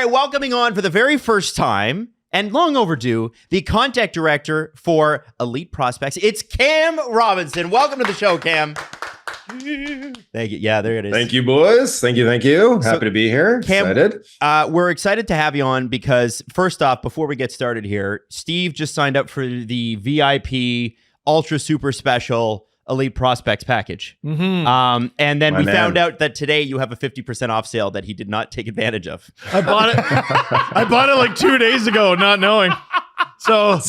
right, welcoming on for the very first time and long overdue, the contact director for Elite Prospects. It's Cam Robinson. Welcome to the show, Cam. Thank you. Yeah, there it is. Thank you, boys. Thank you. Happy to be here. Cam, excited. We're excited to have you on because, first off, before we get started here, Steve just signed up for the VIP Ultra Super Special Elite Prospects package. Mm-hmm. And then we found out that today you have a 50% off sale that he did not take advantage of. I bought it. I bought it like 2 days ago, not knowing. So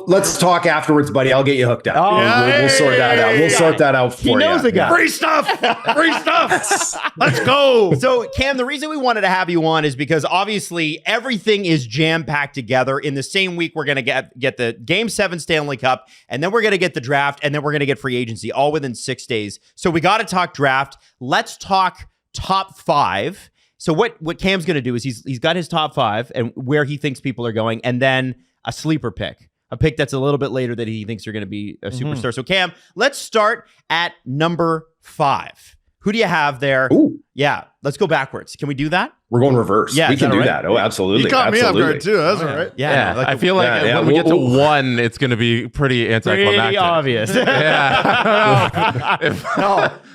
let's talk afterwards, buddy. I'll get you hooked up. We'll sort that out. We'll sort that out for you. He knows the guy. Free stuff. Free stuff. Let's go. So, Cam, the reason we wanted to have you on is because obviously everything is jam-packed together. In the same week, we're going to get the Game 7 Stanley Cup, and then we're going to get the draft, and then we're going to get free agency, all within 6 days. So we got to talk draft. Let's talk top 5. So what Cam's going to do is he's got his top 5 and where he thinks people are going, and then a sleeper pick, a pick that's a little bit later that he thinks are going to be a superstar. So, Cam, let's start at number 5. Who do you have there? Ooh. Yeah, let's go backwards. Can we do that? We're going reverse. Yeah, we can do right? that. Oh, absolutely. You caught me off guard too. That's all right. Yeah, I feel like when we get to 1, it's going to be pretty anticlimactic. Pretty obvious. Yeah.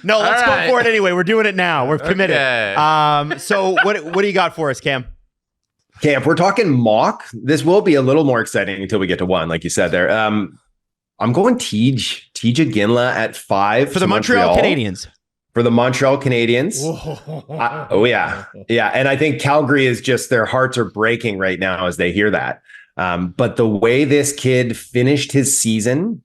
No, let's go for it anyway. We're doing it now. We're committed. Okay. So what do you got for us, Cam? Okay, if we're talking mock, this will be a little more exciting until we get to 1, like you said there. I'm going Tij Iginla at 5 for the Montreal Canadiens. For the Montreal Canadiens. Yeah. And I think Calgary is just, their hearts are breaking right now as they hear that. But the way this kid finished his season,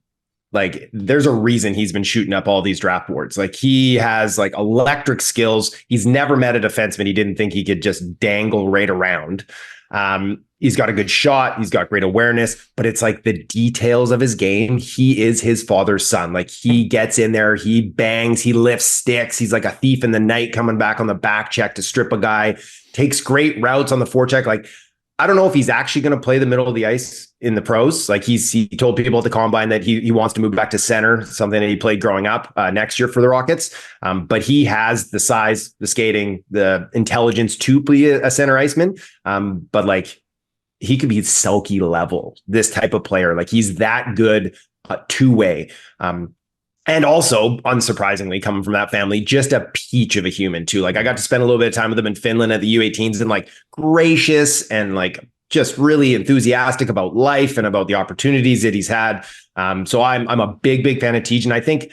like, there's a reason he's been shooting up all these draft boards. Like, he has like electric skills. He's never met a defenseman he didn't think he could just dangle right around. He's got a good shot. He's got great awareness, but it's like the details of his game. He is his father's son. Like, he gets in there, he bangs, he lifts sticks. He's like a thief in the night coming back on the back check to strip a guy, takes great routes on the forecheck. Like, I don't know if he's actually going to play the middle of the ice in the pros. Like, he told people at the combine that he wants to move back to center, something that he played growing up next year for the Rockets. But he has the size, the skating, the intelligence to be a center iceman. But like, he could be Selke level, this type of player. Like, he's that good two-way. And also, unsurprisingly, coming from that family, just a peach of a human too. Like, I got to spend a little bit of time with him in Finland at the U18s, and like, gracious and like just really enthusiastic about life and about the opportunities that he's had. So I'm a big fan of Tij, and I think,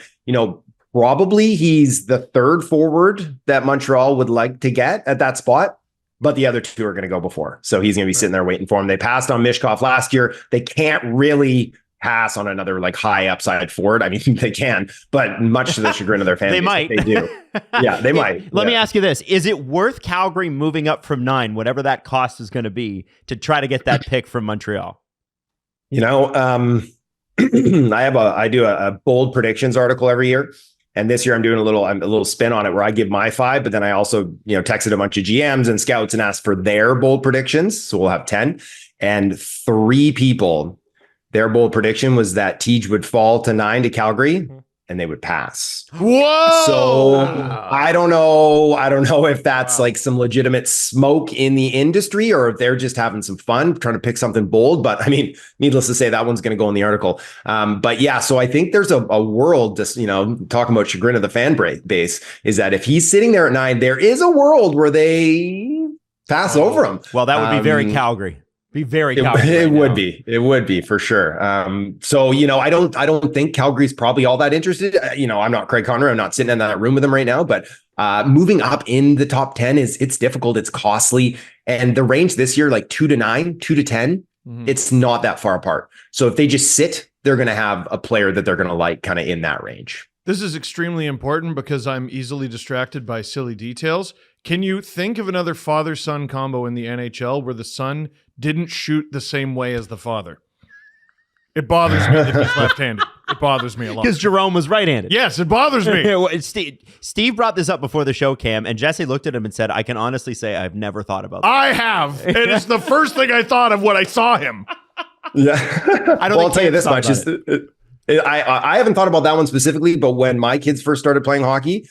probably he's the third forward that Montreal would like to get at that spot. But the other two are going to go before. So he's going to be sitting there waiting for him. They passed on Mishkov last year. They can't really pass on another like high upside forward. I mean, they can, but much to the chagrin of their fans, they might. They do. Yeah, they might. Let me ask you this. Is it worth Calgary moving up from 9, whatever that cost is going to be, to try to get that pick from Montreal? I do a bold predictions article every year. And this year I'm doing a little spin on it where I give my 5, but then I also, texted a bunch of GMs and scouts and asked for their bold predictions. So we'll have 10, and 3 people, their bold prediction was that Tij would fall to 9 to Calgary and they would pass. Whoa! So I don't know if that's like some legitimate smoke in the industry or if they're just having some fun trying to pick something bold. But I mean, needless to say, that one's going to go in the article. But yeah, so I think there's a world, just, talking about chagrin of the fan base, is that if he's sitting there at 9, there is a world where they pass over him. Well, that would be very Calgary. Be very Calgary. It would be. It would be for sure. So, I don't think Calgary's probably all that interested. I'm not Craig Conroy. I'm not sitting in that room with him right now, but moving up in the top 10 it's difficult. It's costly. And the range this year, like 2 to 9, 2 to 10, it's not that far apart. So if they just sit, they're going to have a player that they're going to like kind of in that range. This is extremely important because I'm easily distracted by silly details. Can you think of another father-son combo in the NHL where the son didn't shoot the same way as the father? It bothers me that he's left-handed. It bothers me a lot. Because Jerome was right-handed. Yes, it bothers me. Steve brought this up before the show, Cam, and Jesse looked at him and said, I can honestly say I've never thought about that. I have. And it's the first thing I thought of when I saw him. Yeah. I'll tell you this much. I haven't thought about that one specifically, but when my kids first started playing hockey,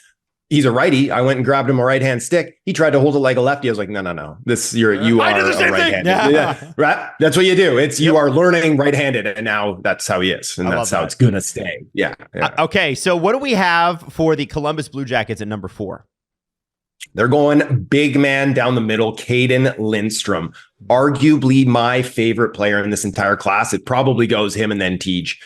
he's a righty. I went and grabbed him a right-hand stick. He tried to hold it like a lefty. I was like, no. You are a right-handed. Yeah. Right? That's what you do. You are learning right-handed, and now that's how he is, and that's how it's gonna stay. Yeah. Okay, so what do we have for the Columbus Blue Jackets at number 4? They're going big man down the middle, Kaden Lindstrom, arguably my favorite player in this entire class. It probably goes him and then Tij.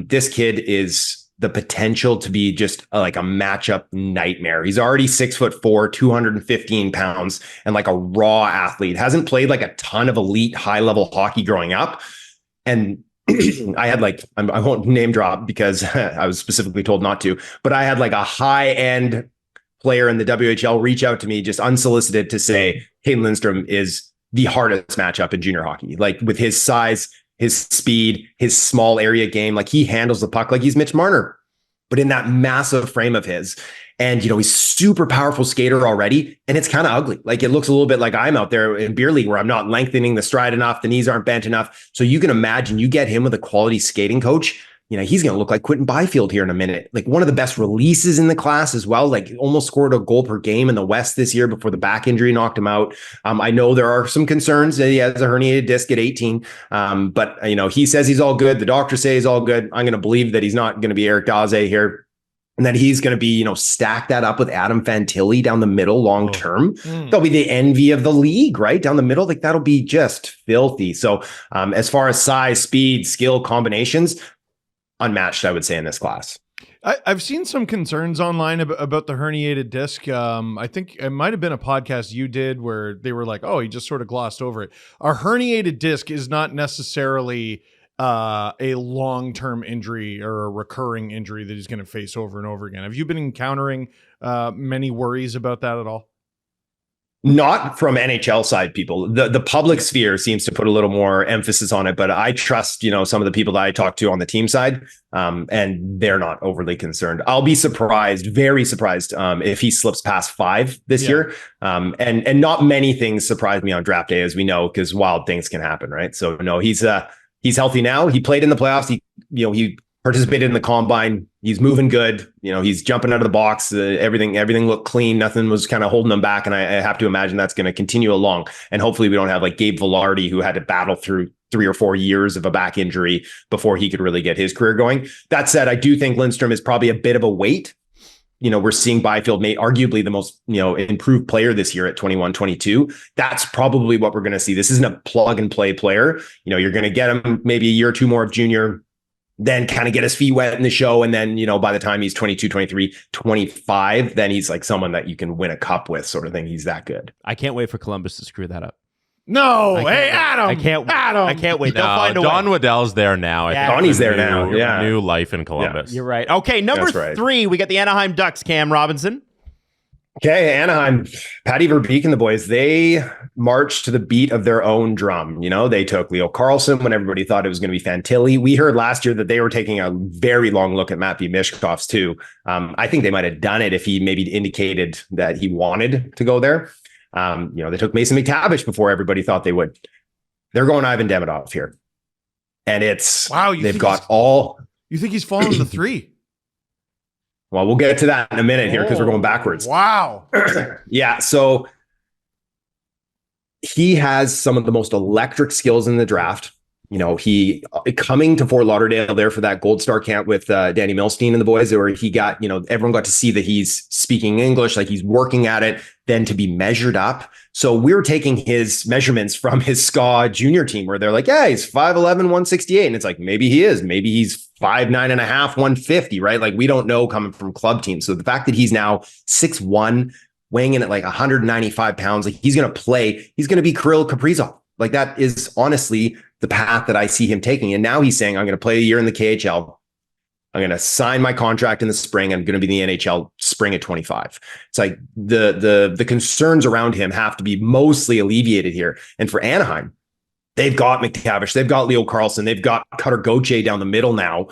This kid is the potential to be just like a matchup nightmare. He's already 6'4", 215 pounds, and like a raw athlete. Hasn't played like a ton of elite high level hockey growing up. And I had I won't name drop because I was specifically told not to, but I had like a high end player in the WHL reach out to me just unsolicited to say, Kaden Lindstrom is the hardest matchup in junior hockey. Like with his size, his speed, his small area game, like he handles the puck like he's Mitch Marner, but in that massive frame of his. And, he's super powerful skater already. And it's kind of ugly. Like it looks a little bit like I'm out there in beer league where I'm not lengthening the stride enough. The knees aren't bent enough. So you can imagine you get him with a quality skating coach. He's going to look like Quentin Byfield here in a minute. Like one of the best releases in the class as well. Like almost scored a goal per game in the West this year before the back injury knocked him out. I know there are some concerns that he has a herniated disc at 18. But he says he's all good. The doctors say he's all good. I'm going to believe that he's not going to be Eric Daze here, and that he's going to be, stack that up with Adam Fantilli down the middle long term. They'll be the envy of the league, right? Down the middle. Like that'll be just filthy. So as far as size, speed, skill combinations, unmatched, I would say, in this class. I've seen some concerns online about the herniated disc. I think it might have been a podcast you did where they were like, oh, he just sort of glossed over it. A herniated disc is not necessarily a long-term injury or a recurring injury that he's going to face over and over again. Have you been encountering many worries about that at all? Not from NHL side people. The public sphere seems to put a little more emphasis on it, but I trust, some of the people that I talk to on the team side, and they're not overly concerned. I'll be surprised, very surprised, if he slips past 5 this year. And not many things surprise me on draft day, as we know, because wild things can happen, right? So no, he's healthy now. He played in the playoffs. He participated in the combine. He's moving good. He's jumping out of the box. Everything looked clean. Nothing was kind of holding him back. And I have to imagine that's going to continue along. And hopefully we don't have like Gabe Vilardi, who had to battle through 3 or 4 years of a back injury before he could really get his career going. That said, I do think Lindstrom is probably a bit of a weight. We're seeing Byfield made arguably the most, improved player this year at 21, 22. That's probably what we're going to see. This isn't a plug and play player. You're going to get him maybe a year or two more of junior, then kind of get his feet wet in the show. And then, by the time he's 22, 23, 25, then he's like someone that you can win a cup with, sort of thing. He's that good. I can't wait for Columbus to screw that up. No, hey, Adam. I can't wait. They'll find a Don way. Waddell's there now. Yeah. Donnie's there now. Yeah. New life in Columbus. You're right. Okay, number 3, we got the Anaheim Ducks, Cam Robinson. Okay, Anaheim, Patty Verbeek and the boys, they marched to the beat of their own drum. They took Leo Carlsson when everybody thought it was going to be Fantilli. We heard last year that they were taking a very long look at Matvei Mishkov's too. I think they might have done it if he maybe indicated that he wanted to go there. They took Mason McTavish before everybody thought they would. They're going Ivan Demidov here. And it's, wow, they've got all. You think he's fallen to 3? Well, we'll get to that in a minute here because we're going backwards. Wow. Yeah. So he has some of the most electric skills in the draft. He coming to Fort Lauderdale there for that Gold Star camp with Danny Milstein and the boys, where he got, everyone got to see that he's speaking English, like he's working at it, then to be measured up. So we're taking his measurements from his SCA junior team where they're like, yeah, he's 5'11", 168. And it's like, maybe he is. Maybe he's 5'9 and a half, 150, right? Like we don't know coming from club teams. So the fact that he's now 6'1", weighing in at like 195 pounds, like he's going to play. He's going to be Kirill Kaprizov. Like that is honestly the path that I see him taking. And now he's saying, I'm going to play a year in the KHL. I'm going to sign my contract in the spring. I'm going to be in the NHL spring at 25. It's like the concerns around him have to be mostly alleviated here. And for Anaheim, they've got McTavish, they've got Leo Carlsson, they've got Cutter Gauthier down the middle now.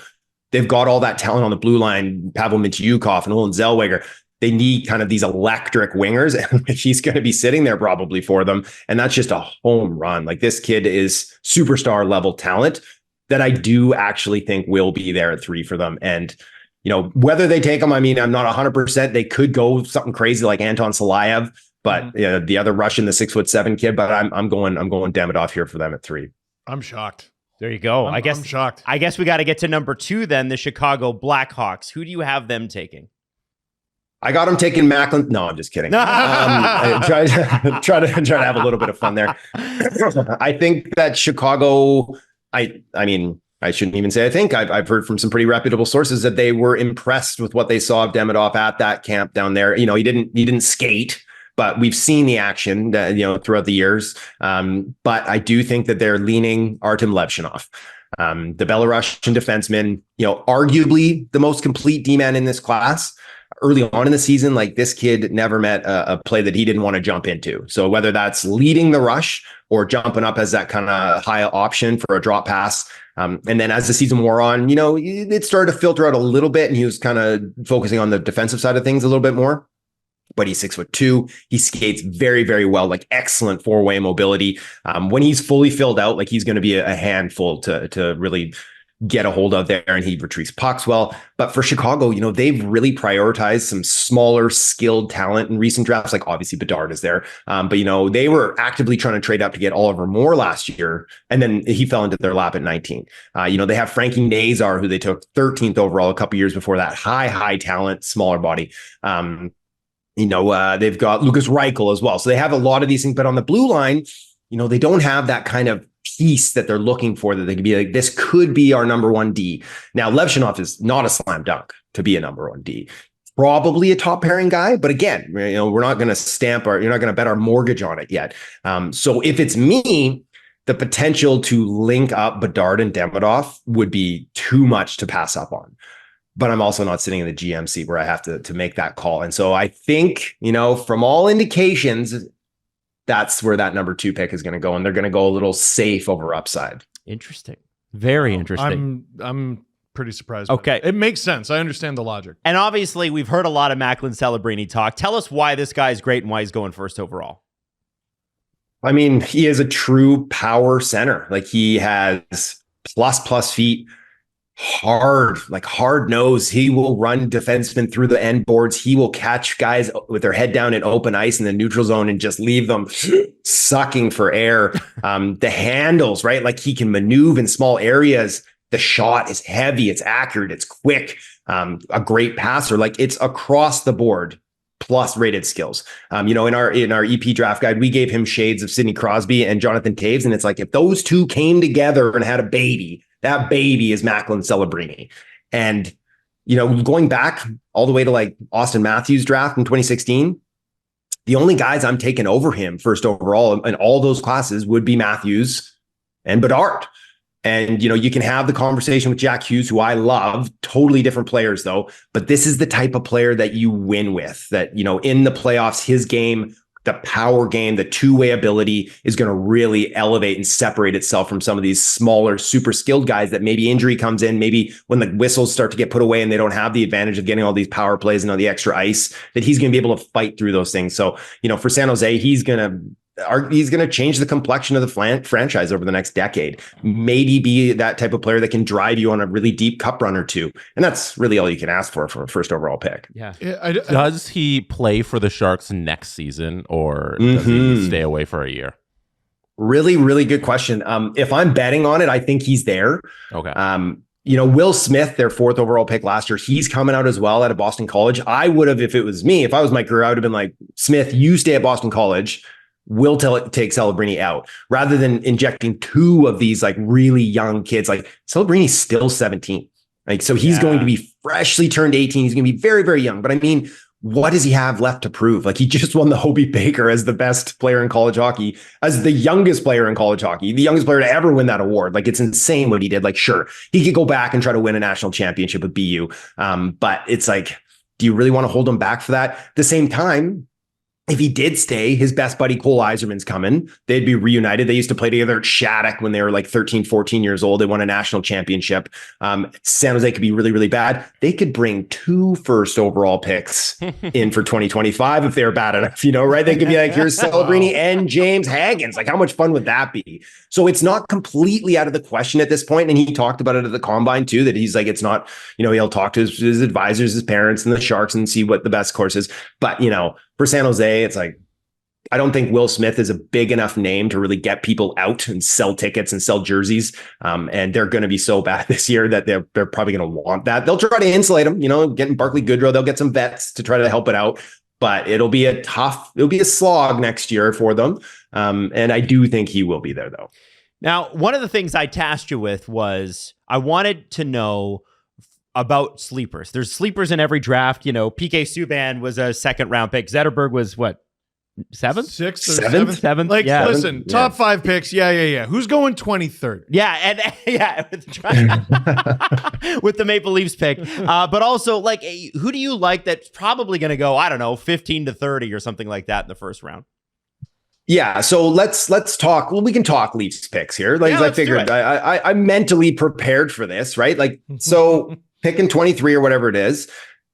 They've got all that talent on the blue line, Pavel Mintyukov and Olin Zellweger. They need kind of these electric wingers, and he's going to be sitting there probably for them. And that's just a home run. Like this kid is superstar level talent that I do actually think will be there at 3 for them. And, whether they take him, I mean, I'm not 100%. They could go something crazy like Anton Salayev, but the other Russian, the 6'7" kid. But I'm going Demidov here for them at 3. I'm shocked. There you go. I'm shocked. I guess we got to get to number 2 then, the Chicago Blackhawks. Who do you have them taking? I got him taking Macklin. No, I'm just kidding. Try to have a little bit of fun there. I think that Chicago, I mean, I shouldn't even say I think. I've heard from some pretty reputable sources that they were impressed with what they saw of Demidov at that camp down there. He didn't skate, but we've seen the action throughout the years. But I do think that they're leaning Artyom Levshunov, the Belarusian defenseman, arguably the most complete D-man in this class. Early on in the season, like, this kid never met a play that he didn't want to jump into. So whether that's leading the rush or jumping up as that kind of high option for a drop pass. And then as the season wore on, it started to filter out a little bit, and he was kind of focusing on the defensive side of things a little bit more. But he's 6'2". He skates very, very well, like excellent 4-way mobility. When he's fully filled out, like, he's going to be a handful to really get a hold of there, and he retrieves pucks well. But for Chicago, they've really prioritized some smaller, skilled talent in recent drafts. Like, obviously Bedard is there, but they were actively trying to trade up to get Oliver Moore last year, and then he fell into their lap at 19. They have Frankie Nazar, who they took 13th overall a couple years before that. High talent, smaller body. They've got Lucas Reichel as well. So they have a lot of these things, but on the blue line, they don't have that kind of piece that they're looking for, that they could be like, this could be our number 1 D. Now, Levshunov is not a slam dunk to be a number 1 D. Probably a top pairing guy, but again, we're not going to you're not going to bet our mortgage on it yet. So if it's me, the potential to link up Bedard and Demidov would be too much to pass up on. But I'm also not sitting in the GM seat where I have to make that call. And so I think, from all indications, that's where that number 2 pick is going to go. And they're going to go a little safe over upside. Interesting. Very interesting. I'm pretty surprised. Okay. It makes sense. I understand the logic. And obviously, we've heard a lot of Macklin Celebrini talk. Tell us why this guy is great and why he's going first overall. I mean, he is a true power center. Like, he has plus feet, hard nose. He will run defensemen through the end boards. He will catch guys with their head down in open ice in the neutral zone and just leave them sucking for air. The handles, right? Like, he can maneuver in small areas. The shot is heavy. It's accurate. It's quick. A great passer. Like, it's across the board. Plus rated skills. In our EP draft guide, we gave him shades of Sidney Crosby and Jonathan Toews. And it's like, if those two came together and had a baby, that baby is Macklin Celebrini. And, going back all the way to like Austin Matthews' draft in 2016, the only guys I'm taking over him first overall in all those classes would be Matthews and Bedard. And, you can have the conversation with Jack Hughes, who I love, totally different players though. But this is the type of player that you win with, that, in the playoffs, his game, the power game, the two-way ability is going to really elevate and separate itself from some of these smaller, super skilled guys that maybe injury comes in, maybe when the whistles start to get put away and they don't have the advantage of getting all these power plays and all the extra ice, that he's going to be able to fight through those things. So, for San Jose, he's going to change the complexion of the franchise over the next decade. Maybe be that type of player that can drive you on a really deep cup run or two. And that's really all you can ask for a first overall pick. Yeah. Does he play for the Sharks next season, or does he stay away for a year? Really, really good question. If I'm betting on it, I think he's there. Okay. Will Smith, their 4th overall pick last year, he's coming out as well out of Boston College. I would have, if it was me, if I was Mike Grier, I would have been like, Smith, you stay at Boston College. We'll take Celebrini out, rather than injecting 2 of these like really young kids. Like, Celebrini's still 17. Like, so he's going to be freshly turned 18. He's going to be very, very young. But I mean, what does he have left to prove? Like, he just won the Hobie Baker as the best player in college hockey, as the youngest player in college hockey, the youngest player to ever win that award. Like, it's insane what he did. Like, sure, he could go back and try to win a national championship with BU. But it's like, do you really want to hold him back for that? At the same time, if he did stay, his best buddy Cole Iserman's coming. They'd be reunited. They used to play together at Shattuck when they were like 13, 14 years old. They won a national championship. San Jose could be really, really bad. They could bring 2 first overall picks in for 2025 if they were bad enough, right? They could be like, here's Celebrini and James Haggins. Like, how much fun would that be? So it's not completely out of the question at this point. And he talked about it at the combine too, that he's like, it's not, he'll talk to his advisors, his parents and the Sharks and see what the best course is. But, for San Jose, it's like, I don't think Will Smith is a big enough name to really get people out and sell tickets and sell jerseys. And they're going to be so bad this year that they're probably going to want that. They'll try to insulate them, getting Barclay Goodrow. They'll get some vets to try to help it out, but it'll be a slog next year for them. And I do think he will be there though. Now, one of the things I tasked you with was I wanted to know about sleepers. There's sleepers in every draft. PK Subban was a 2nd round pick. Zetterberg was what? 7th? 6th or 7th? 7th? Like, yeah. Listen, top 5 picks. Yeah. Who's going 23rd? Yeah, and with the Maple Leafs pick. But also, like, who do you like that's probably going to go, I don't know, 15 to 30 or something like that in the first round? Yeah, so let's talk. Well, we can talk Leafs picks here. Like, I figured I'm mentally prepared for this, right? Like, so picking 23 or whatever it is,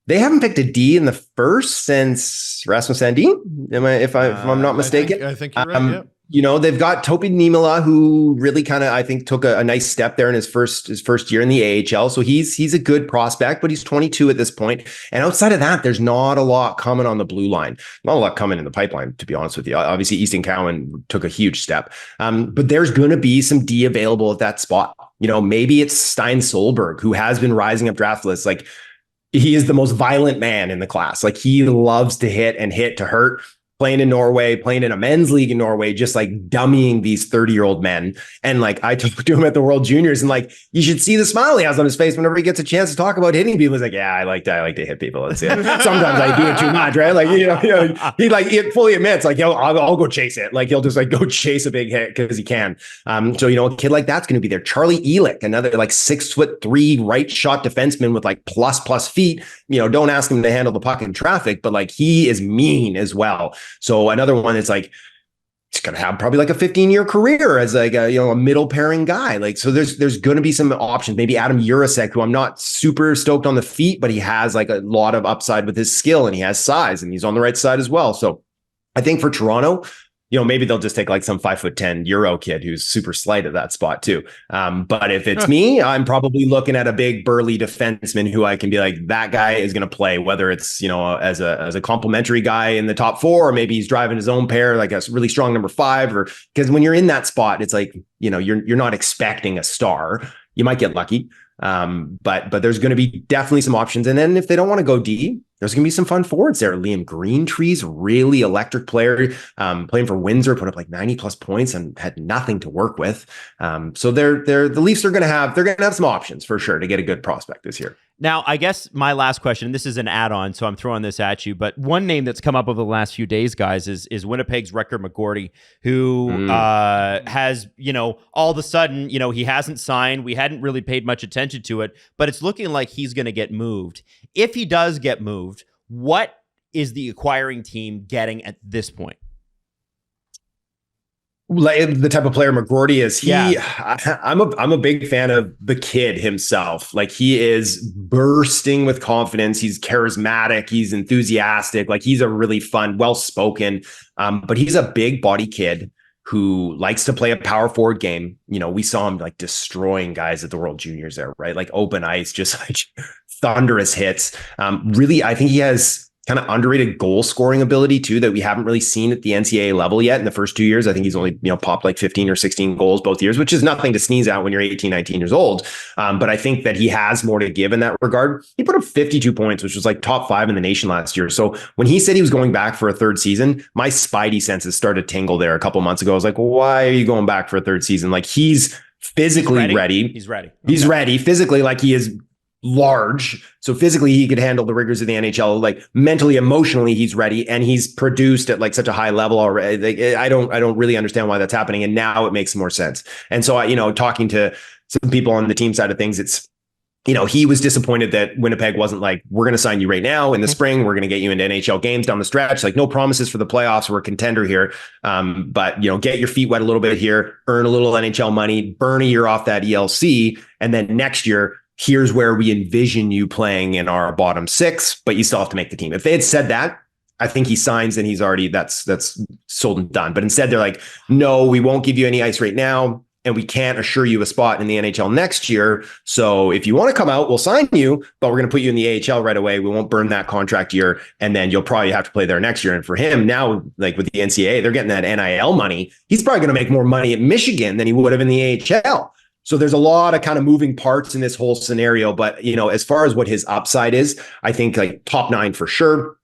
they haven't picked a D in the first since Rasmus Sandin. If I'm not mistaken? I think you're right. Yeah. They've got Topi Niemela, who really kind of, I think, took a nice step there in his first year in the AHL. So he's a good prospect, but he's 22 at this point. And outside of that, there's not a lot coming on the blue line. Not a lot coming in the pipeline, to be honest with you. Obviously, Easton Cowan took a huge step. But there's going to be some D available at that spot. Maybe it's Stein Solberg, who has been rising up draft lists. Like, he is the most violent man in the class. Like, he loves to hit to hurt. Playing in Norway, playing in a men's league in Norway, just like dummying these 30-year-old men. And like, I talked to him at the World Juniors, and like, you should see the smile he has on his face whenever he gets a chance to talk about hitting people. He's like, yeah, I like to hit people. That's it. Sometimes I do it too much, right? Like, he fully admits, like, I'll go chase it. Like, he'll just like go chase a big hit because he can. So, a kid like that's going to be there. Charlie Elick, another like 6'3" right shot defenseman with like plus feet. Don't ask him to handle the puck in traffic, but like, he is mean as well. So another one is like, it's going to have probably like a 15-year career as like a middle pairing guy. Like, so there's going to be some options. Maybe Adam Jurasek, who I'm not super stoked on the feet, but he has like a lot of upside with his skill and he has size and he's on the right side as well. So I think for Toronto, maybe they'll just take like some 5'10" Euro kid who's super slight at that spot too. But if it's me, I'm probably looking at a big burly defenseman who I can be like, that guy is going to play, whether it's, as a complimentary guy in the top 4, or maybe he's driving his own pair, like a really strong number 5, or because when you're in that spot, it's like, you're not expecting a star. You might get lucky. But there's going to be definitely some options. And then if they don't want to go D, there's going to be some fun forwards there. Liam Greentree's really electric player, playing for Windsor, put up like 90 plus points and had nothing to work with. So the Leafs they're going to have some options for sure to get a good prospect this year. Now, I guess my last question, and this is an add-on, so I'm throwing this at you, but one name that's come up over the last few days, guys, is Winnipeg's Rutger McGroarty, who has, all of a sudden, he hasn't signed. We hadn't really paid much attention to it, but it's looking like he's going to get moved. If he does get moved, what is the acquiring team getting at this point? Like the type of player McGroarty is, I'm a big fan of the kid himself. Like, he is bursting with confidence. He's charismatic. He's enthusiastic. Like, he's a really fun, well-spoken, but he's a big body kid who likes to play a power forward game. We saw him like destroying guys at the World Juniors there, right? Like open ice, just like thunderous hits. Really, I think he has kind of underrated goal scoring ability too, that we haven't really seen at the NCAA level yet in the first 2 years. I think he's only, popped like 15 or 16 goals both years, which is nothing to sneeze at when you're 18, 19 years old. But I think that he has more to give in that regard. He put up 52 points, which was like top 5 in the nation last year. So when he said he was going back for a third season, my spidey senses started to tingle there a couple months ago. I was like, why are you going back for a third season? Like, he's physically ready. He's ready. He's ready physically. Like, he is large, so physically he could handle the rigors of the NHL. Like, mentally, emotionally, he's ready, and he's produced at like such a high level already. Like, I don't really understand why that's happening, and now it makes more sense. And so, talking to some people on the team side of things, it's he was disappointed that Winnipeg wasn't like, we're going to sign you right now in the spring. We're going to get you into NHL games down the stretch. Like, no promises for the playoffs. We're a contender here. But, get your feet wet a little bit here, earn a little NHL money, burn a year off that ELC. And then next year, here's where we envision you playing in our bottom 6, but you still have to make the team. If they had said that, I think he signs and he's already, that's sold and done. But instead they're like, no, we won't give you any ice right now. And we can't assure you a spot in the NHL next year. So if you want to come out, we'll sign you, but we're going to put you in the AHL right away. We won't burn that contract year. And then you'll probably have to play there next year. And for him now, like with the NCAA, they're getting that NIL money. He's probably going to make more money at Michigan than he would have in the AHL. So there's a lot of kind of moving parts in this whole scenario. But, as far as what his upside is, I think like top 9 for sure,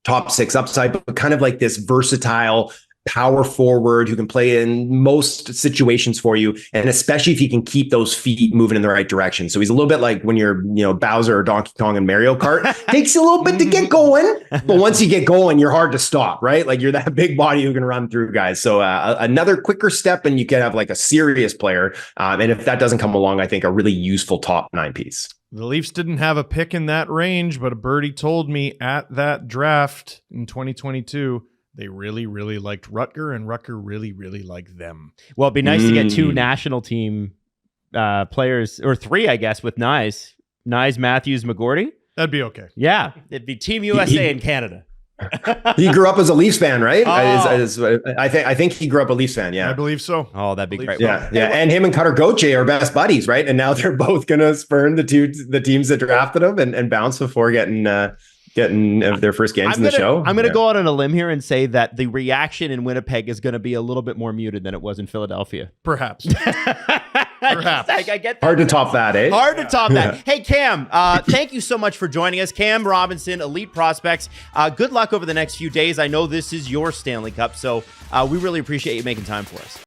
top 6 upside, but kind of like this versatile power forward who can play in most situations for you. And especially if he can keep those feet moving in the right direction. So he's a little bit like when you're, Bowser or Donkey Kong in Mario Kart. Takes you a little bit to get going, but once you get going, you're hard to stop, right? Like you're that big body who can run through guys. So another quicker step and you can have like a serious player. And if that doesn't come along, I think a really useful top 9 piece. The Leafs didn't have a pick in that range, but a birdie told me at that draft in 2022, they really, really liked Rutger, and Rutger really, really liked them. Well, it'd be nice to get 2 national team players, or 3, I guess, with Nyes, Matthews, McGroarty. That'd be okay. Yeah, it'd be Team USA in Canada. He grew up as a Leafs fan, right? Oh. I think he grew up a Leafs fan. Yeah, I believe so. Oh, that'd be great. Yeah. And him and Cutter Gauthier are best buddies, right? And now they're both gonna spurn the teams that drafted him and bounce before getting their first games in the show. I'm going to go out on a limb here and say that the reaction in Winnipeg is going to be a little bit more muted than it was in Philadelphia. Perhaps. Perhaps. I get that. Hard to top that, eh? Hard to top that. Hey, Cam, thank you so much for joining us. Cam Robinson, Elite Prospects. Good luck over the next few days. I know this is your Stanley Cup, so we really appreciate you making time for us.